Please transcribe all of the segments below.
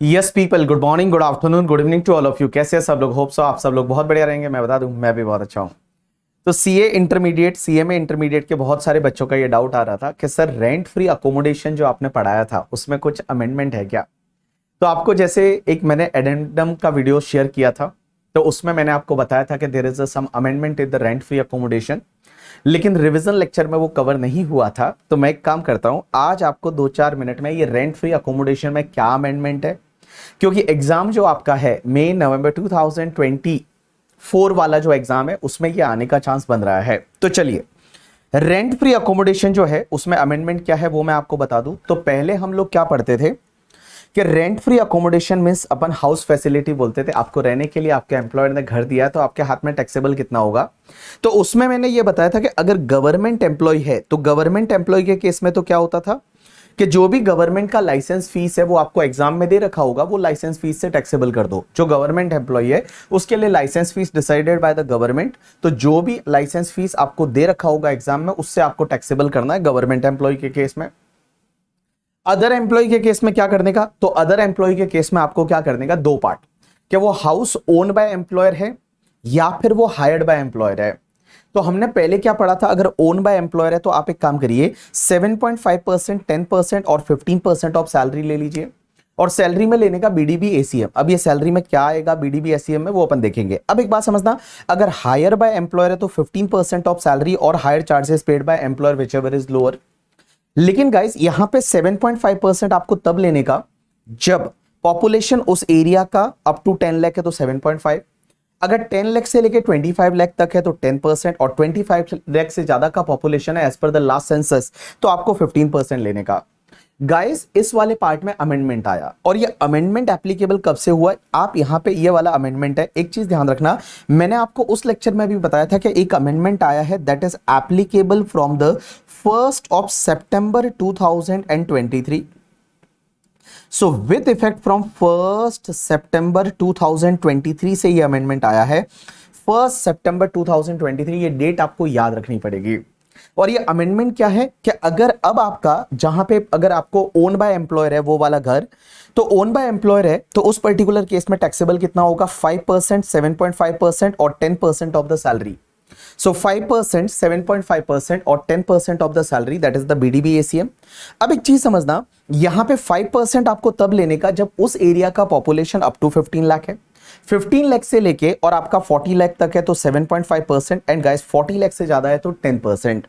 Yes people, good morning, good afternoon, good evening to all of you. कैसे हैं सब लोग? होप सो आप सब लोग बहुत बढ़िया रहेंगे। मैं बता दूं, मैं भी बहुत अच्छा हूं। तो सीए इंटरमीडिएट, सीएमए इंटरमीडिएट के बहुत सारे बच्चों का ये डाउट आ रहा था कि सर रेंट फ्री अकोमोडेशन जो आपने पढ़ाया था उसमें कुछ अमेंडमेंट है क्या? तो आपको जैसे एक मैंने एडेंडम का वीडियो शेयर किया था, तो उसमें मैंने आपको बताया था कि there is some amendment in the rent free accommodation, लेकिन रिवीजन लेक्चर में वो कवर नहीं हुआ था। तो मैं एक काम करता हूं, आज आपको 2-4 मिनट में ये रेंट फ्री अकोमोडेशन में क्या अमेंडमेंट है, क्योंकि एग्जाम जो आपका है मई नवंबर 2024 वाला जो एग्जाम है उसमें ये आने का चांस बन रहा है। तो चलिए, रेंट फ्री अकोमोडेशन जो है उसमें अमेंडमेंट क्या है वो मैं आपको बता दूं। तो पहले हम लोग क्या पढ़ते थे कि रेंट फ्री अकोमोडेशन मींस अपन हाउस फैसिलिटी बोलते थे। आपको रहने के लिए आपके एम्प्लॉयर ने घर दिया है तो आपके हाथ में टैक्सेबल कितना होगा। तो उसमें मैंने ये बताया था कि अगर गवर्नमेंट एम्प्लॉय है तो गवर्नमेंट एम्प्लॉय के केस में तो क्या होता था कि जो भी गवर्नमेंट का लाइसेंस फीस है वो आपको एग्जाम में दे रखा होगा, वो लाइसेंस फीस से टैक्सेबल कर दो। जो गवर्नमेंट एम्प्लॉय है उसके लिए licence fees decided by the government, तो जो भी लाइसेंस फीस आपको दे रखा होगा एग्जाम में उससे आपको टैक्सेबल करना है गवर्नमेंट एम्प्लॉय के केस में। अदर एम्प्लॉय के केस में क्या करने का, तो अदर एम्प्लॉय के केस में आपको क्या करने का, दो पार्ट, कि वो हाउस ओन बाय एम्प्लॉयर है या फिर वो हायर्ड बाय एम्प्लॉयर है। तो हमने पहले क्या पढ़ा था, अगर ओन बाय एम्प्लॉयर है तो आप एक काम करिए, 7.5%, 10% और 15% ऑफ सैलरी ले लीजिए, और सैलरी में लेने का बीडीबी एसीएम। अब ये सैलरी में क्या आएगा बीडीबी एसीएम में वो अपन देखेंगे। अब एक बात समझना, अगर हायर बाय एम्प्लॉयर है तो 15% ऑफ सैलरी और higher charges paid by employer which ever is lower. लेकिन गाइस यहां पे 7.5% आपको तब लेने का जब पॉपुलेशन उस एरिया का अप टू 10 लाख है तो 7.5, अगर 10 लाख से लेके 25 लाख तक है तो 10%, और 25 लाख से ज्यादा का पॉपुलेशन है as per the last census तो आपको 15% लेने का। गाइस इस वाले पार्ट में अमेंडमेंट आया, और ये अमेंडमेंट एप्लीकेबल कब से हुआ है, आप यहां पे ये वाला अमेंडमेंट है। एक चीज ध्यान रखना, मैंने आपको उस लेक्चर में भी बताया था कि एक अमेंडमेंट आया है that is applicable from the 1st of September 2023। So with effect from 1st September 2023 से ये अमेंडमेंट आया है। 1st September 2023, ये डेट आपको याद रखनी पड़ेगी। और ये अमेंडमेंट क्या है कि अगर अब आपका जहां पे अगर आपको ओन बाय एम्प्लॉयर है वो वाला घर, तो ओन बाय एम्प्लॉयर है तो उस पर्टिकुलर केस में टैक्सेबल कितना होगा, 5%, 7.5% और 10% ऑफ द सैलरी। So 5%, 7.5% और 10% of the salary, that is the BDB ACM. अब एक चीज समझना, यहां पे 5% आपको तब लेने का जब उस एरिया का पॉपुलेशन अप टू 15 लाख है। 15 लाख से लेके और आपका 40 लाख तक है तो 7.5%, एंड गाइस 40 लाख से ज्यादा है तो 10%।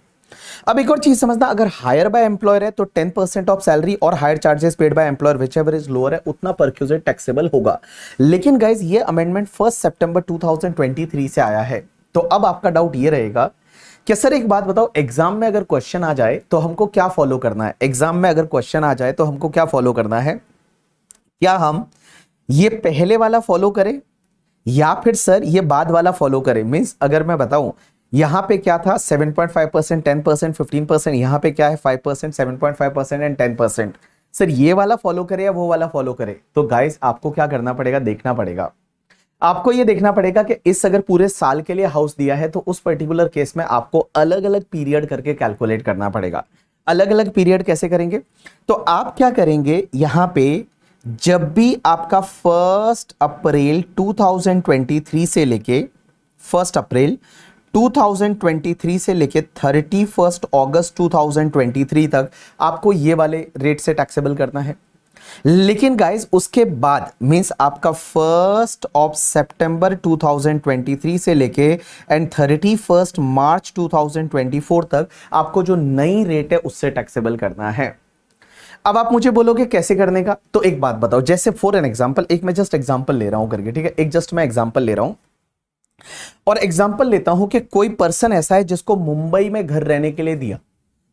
अब एक और चीज समझना, अगर हायर बाय एम्प्लॉयर है तो 10% ऑफ सैलरी और higher charges paid by employer which ever is lower है उतना परक्यूजेट टैक्सेबल होगा। लेकिन गाइस ये अमेंडमेंट 1 सितंबर 2023 से आया है। तो अब आपका डाउट ये रहेगा कि सर एक बात बताओ, एग्जाम में अगर क्वेश्चन आ जाए तो हमको क्या फॉलो करना है? एग्जाम में अगर क्वेश्चन आ जाए तो हमको क्या फॉलो करना है? क्या हम ये पहले वाला फॉलो करें या फिर सर ये बाद वाला फॉलो करें? मींस अगर मैं बताऊं यहां पे क्या था 7.5%, 10%, 15%, यहां पे क्या है 5%, 7.5% एंड 10%। सर ये वाला फॉलो करें या वो वाला फॉलो करें? तो गाइस आपको क्या करना पड़ेगा, देखना पड़ेगा। आपको ये देखना पड़ेगा कि इस अगर पूरे साल के लिए हाउस दिया है तो उस पर्टिकुलर केस में आपको अलग अलग पीरियड करके कैलकुलेट करना पड़ेगा। अलग अलग पीरियड कैसे करेंगे, तो आप क्या करेंगे, यहां पे जब भी आपका 1 अप्रैल 2023 से लेके 1 अप्रैल 2023 से लेके 31 अगस्त 2023 तक आपको ये वाले रेट से टैक्सेबल करना है। लेकिन गाइस उसके बाद मींस आपका 1 सितंबर 2023 से लेके एंड 31 मार्च 2024 तक आपको जो नई रेट है उससे टैक्सेबल करना है। अब आप मुझे बोलोगे कैसे करने का, तो एक बात बताओ, जैसे फॉर एन एग्जांपल, एक मैं जस्ट एग्जांपल ले रहा हूं करके, ठीक है, एक जस्ट मैं एग्जांपल ले रहा हूं, और एग्जांपल लेता हूं कि कोई पर्सन ऐसा है जिसको मुंबई में घर रहने के लिए दिया।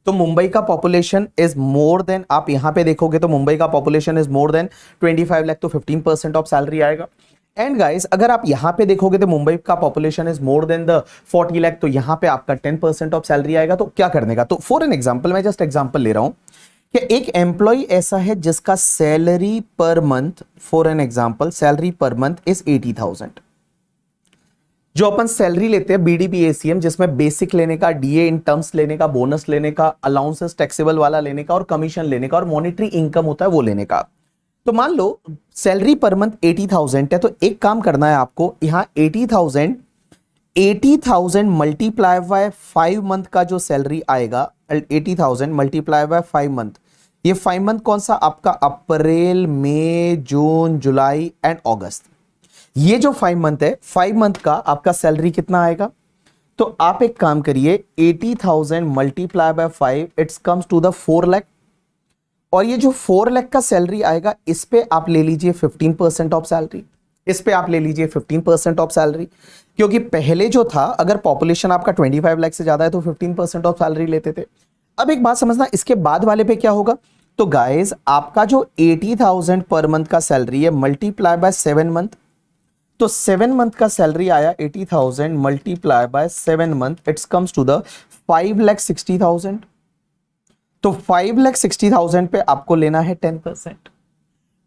तो मुंबई का पॉपुलेशन इज मोर देन, आप यहां पे देखोगे तो मुंबई का population is more than 25 lakh, तो 15% ऑफ सैलरी आएगा। एंड गाइस अगर आप यहां पे देखोगे तो मुंबई का population is more than the 40 lakh, तो यहां पे आपका 10% ऑफ सैलरी आएगा। तो क्या करने का, तो फॉर एन एग्जांपल, मैं जस्ट एग्जांपल ले रहा हूं कि एक एम्प्लॉय ऐसा है जिसका salary per month, for an example salary per month is 80,000। जो अपन सैलरी लेते हैं बीडीपी एसीएम, जिसमें बेसिक लेने का, डीए इन टर्म्स लेने का, बोनस लेने का, अलाउंसेस टैक्सेबल वाला लेने का, और कमीशन लेने का, और मॉनिटरी इनकम होता है वो लेने का। तो मान लो सैलरी पर मंथ 80,000 है, तो एक काम करना है आपको, यहां 80,000 मल्टीप्लाई बाय 5 मंथ का जो सैलरी आएगा, 80,000 मल्टीप्लाई बाय 5 मंथ, ये 5 मंथ कौन सा आपका, अप्रैल मई जून जुलाई एंड अगस्त, ये जो 5 मंथ है, 5 मंथ का आपका सैलरी कितना आएगा। तो आप एक काम करिए, 80,000 multiply by 5, it's comes to the 4 lakh, और ये जो 4 लाख का सैलरी आएगा, इस पे आप ले लीजिए 15% ऑफ सैलरी, इस पे आप ले लीजिए 15% ऑफ सैलरी, क्योंकि पहले जो था, अगर पॉपुलेशन आपका 25 लाख से ज्यादा है तो 15% ऑफ सैलरी लेते थे। अब एक बात समझना, इसके बाद वाले पे क्या होगा, तो गाइस आपका जो 80,000 पर मंथ का सैलरी है मल्टीप्लाई बाय 7 मंथ, तो 7 मंथ का सैलरी आया 80,000 multiply by 7 month, it's comes to the 5,60,000। तो 5,60,000 पे आपको लेना है 10%।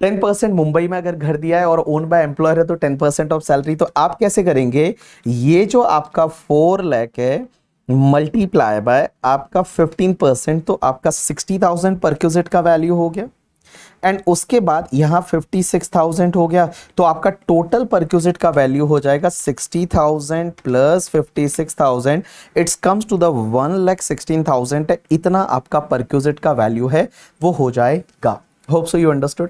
10% मुंबई में अगर घर दिया है और ओन बाय एम्प्लॉयर है तो 10% ऑफ सैलरी। तो आप कैसे करेंगे, ये जो आपका 4 लाख है मल्टीप्लाई बाय आपका 15%, तो आपका 60,000 परक्यूजिट का वैल्यू हो गया, एंड उसके बाद यहां 56,000 हो गया, तो आपका टोटल परक्यूजिट का वैल्यू हो जाएगा 60,000 plus 56,000, it's comes to the 1,16,000। इतना आपका परक्यूजिट का वैल्यू है, वो हो जाएगा। Hope so you understood.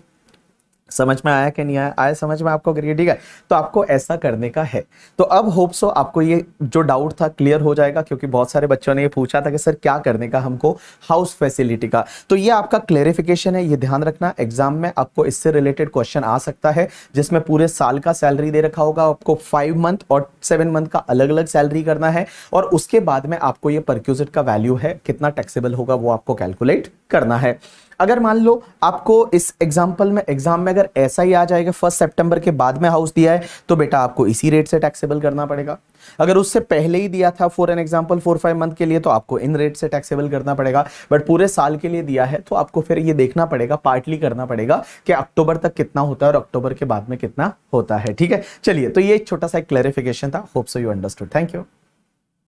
समझ में आया कि नहीं आया, आया समझ में आपको, करिए ठीक है। तो आपको ऐसा करने का है। तो अब होप सो आपको ये जो डाउट था क्लियर हो जाएगा, क्योंकि बहुत सारे बच्चों ने ये पूछा था कि सर क्या करने का हमको हाउस फैसिलिटी का। तो ये आपका क्लेरिफिकेशन है, ये ध्यान रखना, एग्जाम में आपको इससे रिलेटेड क्वेश्चन आ सकता है, जिसमें पूरे साल का सैलरी दे रखा होगा, आपको 5 मंथ और 7 मंथ का अलग अलग सैलरी करना है, और उसके बाद में आपको ये परक्यूजिट का वैल्यू है कितना टैक्सेबल होगा वो आपको कैलकुलेट करना है। अगर मान लो आपको इस एग्जाम्पल में एग्जाम में अगर ऐसा ही आ जाएगा 1 सितंबर के बाद में हाउस दिया है, तो बेटा आपको इसी रेट से टैक्सेबल करना पड़ेगा। अगर उससे पहले ही दिया था फॉर एन एग्जाम्पल 4-5 मंथ के लिए, तो आपको इन रेट से टैक्सेबल करना पड़ेगा। बट पूरे साल के लिए दिया है तो आपको फिर ये देखना पड़ेगा, पार्टली करना पड़ेगा कि अक्टूबर तक कितना होता है और अक्टूबर के बाद में कितना होता है। ठीक है, चलिए, तो ये एक छोटा सा क्लैरिफिकेशन था। Hope so you understood. Thank you.